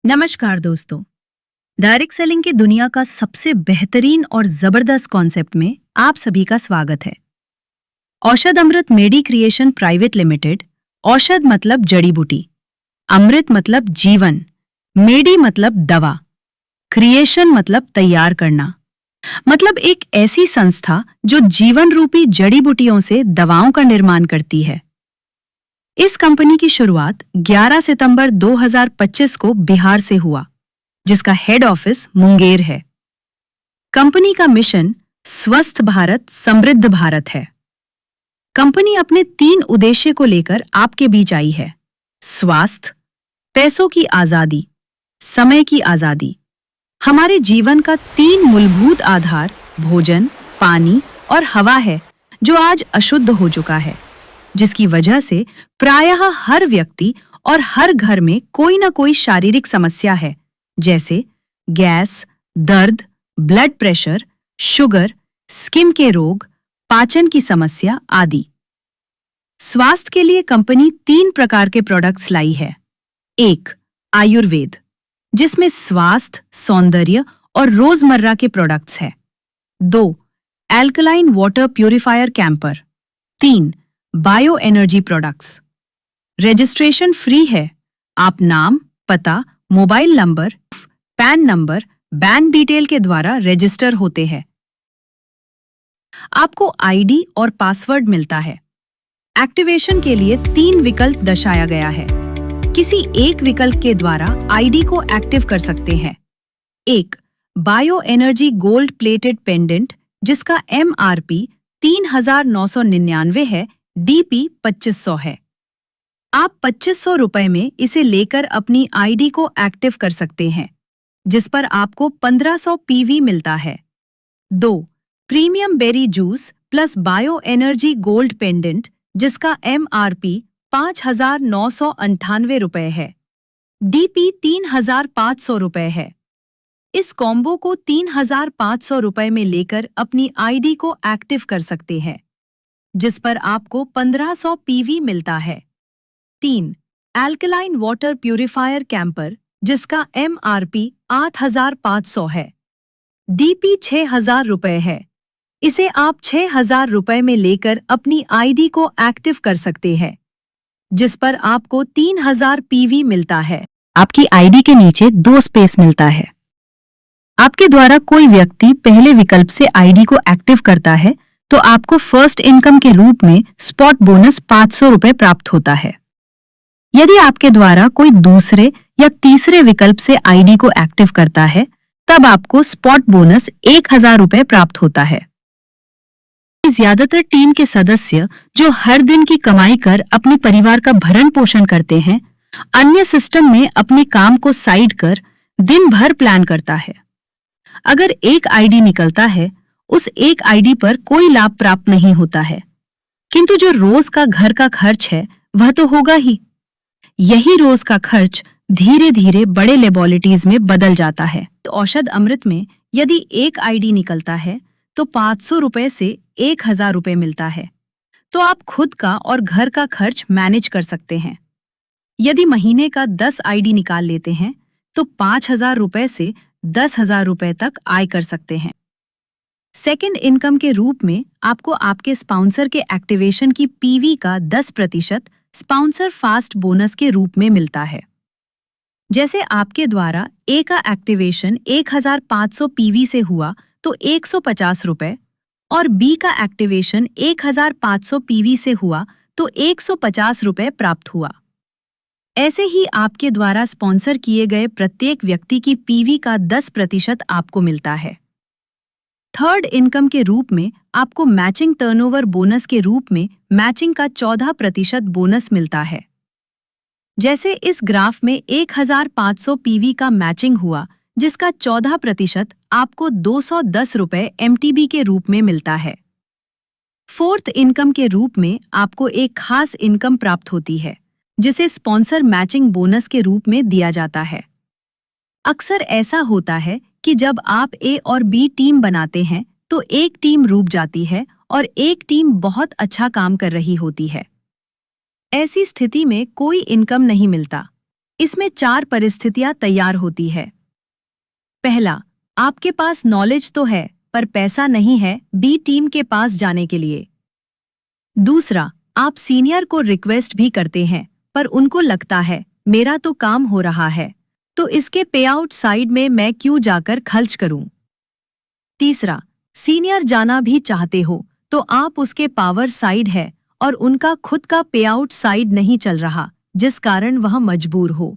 नमस्कार दोस्तों। Direct selling की दुनिया का सबसे बेहतरीन और जबरदस्त कॉन्सेप्ट में आप सभी का स्वागत है। औषध अमृत मेडी क्रिएशन प्राइवेट लिमिटेड। औषध मतलब जड़ी बूटी, अमृत मतलब जीवन, मेडी मतलब दवा, क्रिएशन मतलब तैयार करना, मतलब एक ऐसी संस्था जो जीवन रूपी जड़ी बूटियों से दवाओं का निर्माण करती है। इस कंपनी की शुरुआत 11 सितंबर 2025 को बिहार से हुआ, जिसका हेड ऑफिस मुंगेर है। कंपनी का मिशन स्वस्थ भारत समृद्ध भारत है। कंपनी अपने 3 उद्देश्य को लेकर आपके बीच आई है: स्वास्थ्य, पैसों की आजादी, समय की आजादी। हमारे जीवन का 3 मूलभूत आधार भोजन, पानी और हवा है, जो आज अशुद्ध हो चुका है, जिसकी वजह से प्रायः हर व्यक्ति और हर घर में कोई न कोई शारीरिक समस्या है, जैसे गैस, दर्द, ब्लड प्रेशर, शुगर, स्किन के रोग, पाचन की समस्या आदि। स्वास्थ्य के लिए कंपनी 3 प्रकार के प्रोडक्ट्स लाई है। 1. आयुर्वेद, जिसमें स्वास्थ्य, सौंदर्य और रोजमर्रा के प्रोडक्ट्स हैं। 2. Alkaline water purifier camper. 3. Bio energy products. Registration free है। आप नाम, पता, mobile number, pan number, bank detail के द्वारा रजिस्टर होते हैं। आपको आईडी और पासवर्ड मिलता है। एक्टिवेशन के लिए 3 विकल्प दर्शाया गया है। किसी एक विकल्प के द्वारा आईडी को एक्टिव कर सकते हैं। 1. Bio energy gold plated pendant, जिसका MRP 3999 है, DP 2500 है। आप 2500 रुपए में इसे लेकर अपनी आईडी को एक्टिव कर सकते हैं, जिस पर आपको 1500 PV मिलता है। 2. Premium berry juice plus bio energy gold pendant, जिसका MRP 5998 रुपए है, DP 3500 रुपए है। इस कॉम्बो को 3500 रुपए में लेकर अपनी आईडी को एक्टिव कर सकते हैं, जिस पर आपको 1500 PV मिलता है। 3. एल्कलाइन वाटर प्यूरिफायर कैंपर, जिसका MRP 8500 है, DP 6000 रुपए है। इसे आप 6000 रुपए में लेकर अपनी आईडी को एक्टिव कर सकते हैं, जिस पर आपको 3000 PV मिलता है। आपकी आईडी के नीचे 2 स्पेस मिलता है। आपके द्वारा कोई व्यक्ति पहले विकल्प से आईडी को एक्टिव करता है तो आपको फर्स्ट इनकम के रूप में स्पॉट बोनस 500 रुपए प्राप्त होता है। यदि आपके द्वारा कोई दूसरे या तीसरे विकल्प से आईडी को एक्टिव करता है, तब आपको स्पॉट बोनस 1000 रुपए प्राप्त होता है। ज्यादातर टीम के सदस्य जो हर दिन की कमाई कर अपने परिवार का भरण पोषण करते हैं, अन्य सिस्टम में अपने काम को साइड कर दिन भर प्लान करता है। अगर एक आईडी निकलता है, उस एक आईडी पर कोई लाभ प्राप्त नहीं होता है, किंतु जो रोज का घर का खर्च है वह तो होगा ही। यही रोज का खर्च धीरे धीरे बड़े लेबोरेटरीज में बदल जाता है। औषध अमृत में यदि एक आईडी निकलता है तो 500 रुपए से 1000 रुपए मिलता है, तो आप खुद का और घर का खर्च मैनेज कर सकते हैं। यदि महीने का 10 आईडी निकाल लेते हैं तो 5000 रुपए से 10,000 रुपए तक आय कर सकते हैं। सेकेंड इनकम के रूप में आपको आपके स्पॉन्सर के एक्टिवेशन की PV का 10% स्पॉन्सर फास्ट बोनस के रूप में मिलता है। जैसे आपके द्वारा A का एक्टिवेशन 1500 PV से हुआ तो 150 रुपए, और B का एक्टिवेशन 1500 PV से हुआ तो 150 रुपए प्राप्त हुआ। ऐसे ही आपके द्वारा स्पॉन्सर किए गए प्रत्येक व्यक्ति की PV का 10% आपको मिलता है। थर्ड इनकम के रूप में आपको मैचिंग टर्नओवर बोनस के रूप में मैचिंग का 14% बोनस मिलता है। जैसे इस ग्राफ में 1500 PV का मैचिंग हुआ, जिसका 14% आपको 210 रुपए MTB के रूप में मिलता है। फोर्थ इनकम के रूप में आपको एक खास इनकम प्राप्त होती है, जिसे स्पॉन्सर मैचिंग बोनस के रूप में दिया जाता है। अक्सर ऐसा होता है कि जब आप A और B टीम बनाते हैं तो एक टीम डूब जाती है और एक टीम बहुत अच्छा काम कर रही होती है। ऐसी स्थिति में कोई इनकम नहीं मिलता। इसमें 4 परिस्थितियां तैयार होती है। पहला, आपके पास नॉलेज तो है पर पैसा नहीं है बी टीम के पास जाने के लिए। दूसरा, आप सीनियर को रिक्वेस्ट भी करते हैं पर उनको लगता है मेरा तो काम हो रहा है, तो इसके पे आउट साइड में मैं क्यों जाकर खर्च करूं। तीसरा, सीनियर जाना भी चाहते हो तो आप उसके पावर साइड है और उनका खुद का पे आउट साइड नहीं चल रहा, जिस कारण वह मजबूर हो।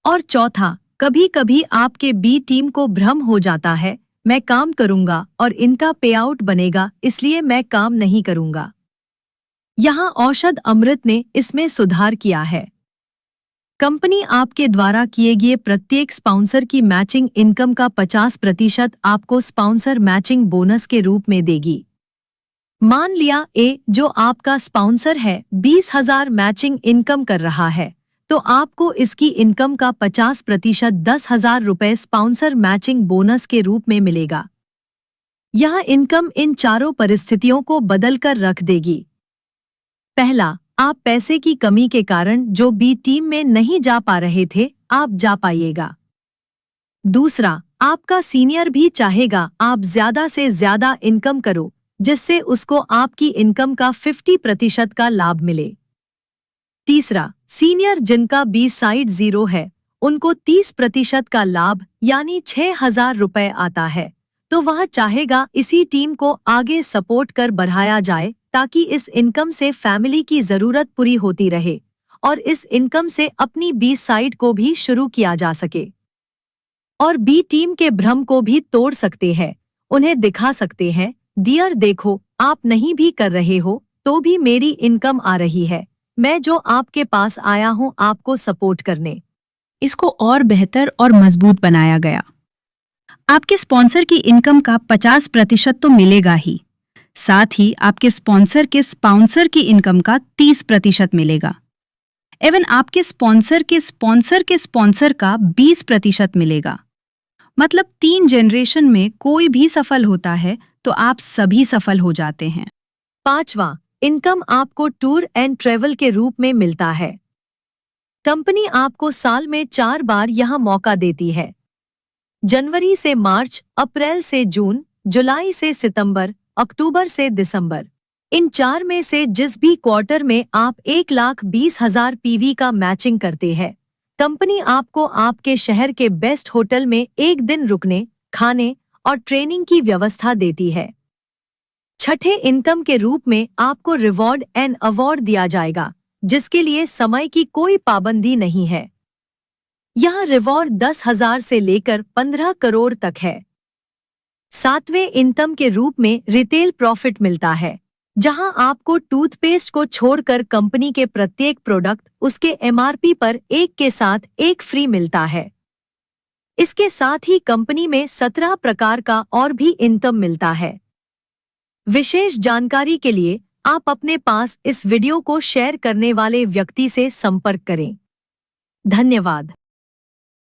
और चौथा, कभी कभी आपके बी टीम को भ्रम हो जाता है मैं काम करूंगा और इनका पे आउट बनेगा इसलिए मैं काम नहीं करूंगा। यहाँ औषध अमृत ने इसमें सुधार किया है। कंपनी आपके द्वारा किए गए प्रत्येक स्पॉन्सर की मैचिंग इनकम का 50% आपको स्पॉन्सर मैचिंग बोनस के रूप में देगी। मान लिया ए जो आपका स्पॉन्सर है 20,000 मैचिंग इनकम कर रहा है, तो आपको इसकी इनकम का 50% 10,000 रुपये स्पॉन्सर मैचिंग बोनस के रूप में मिलेगा। यह इनकम इन चारों परिस्थितियों को बदलकर रख देगी। पहला, आप पैसे की कमी के कारण जो बी टीम में नहीं जा पा रहे थे, आप जा पाइएगा। दूसरा, आपका सीनियर भी चाहेगा आप ज्यादा से ज्यादा इनकम करो, जिससे उसको आपकी इनकम का 50% का लाभ मिले। तीसरा, सीनियर जिनका बी साइड 0 है, उनको 30% का लाभ यानी 6,000 रुपये आता है, तो वह चाहेगा इसी टीम को आगे सपोर्ट कर बढ़ाया जाए ताकि इस इनकम से फैमिली की जरूरत पूरी होती रहे और इस इनकम से अपनी बी साइड को भी शुरू किया जा सके। और बी टीम के भ्रम को भी तोड़ सकते हैं, उन्हें दिखा सकते हैं डियर देखो आप नहीं भी कर रहे हो तो भी मेरी इनकम आ रही है, मैं जो आपके पास आया हूं आपको सपोर्ट करने। इसको और बेहतर और मजबूत बनाया गया। आपके स्पॉन्सर की इनकम का 50% तो मिलेगा ही, साथ ही आपके स्पॉन्सर के स्पॉन्सर की इनकम का 30% मिलेगा। एवं आपके स्पॉन्सर के स्पॉन्सर का 20% मिलेगा। मतलब 3 जनरेशन में कोई भी सफल होता है तो आप सभी सफल हो जाते हैं। पांचवा, इनकम आपको टूर एंड ट्रेवल के रूप में मिलता है। कंपनी आपको साल में 4 बार यह मौका देती है। जनवरी से मार्च, अप्रैल से जून, जुलाई से सितंबर, अक्टूबर से दिसंबर। इन 4 में से जिस भी क्वार्टर में आप 1,20,000 पीवी का मैचिंग करते हैं, कंपनी आपको आपके शहर के बेस्ट होटल में 1 दिन रुकने, खाने और ट्रेनिंग की व्यवस्था देती है। छठे, इनकम के रूप में आपको रिवॉर्ड एंड अवार्ड दिया जाएगा, जिसके लिए समय की कोई पाबंदी नहीं है। यह रिवॉर्ड 10,000 से लेकर 15 करोड़ तक है। सातवें, इनकम के रूप में रिटेल प्रॉफिट मिलता है, जहां आपको टूथपेस्ट को छोड़कर कंपनी के प्रत्येक प्रोडक्ट उसके एमआरपी पर एक के साथ एक फ्री मिलता है। इसके साथ ही कंपनी में 17 प्रकार का और भी इनकम मिलता है। विशेष जानकारी के लिए आप अपने पास इस वीडियो को शेयर करने वाले व्यक्ति से संपर्क करें। धन्यवाद।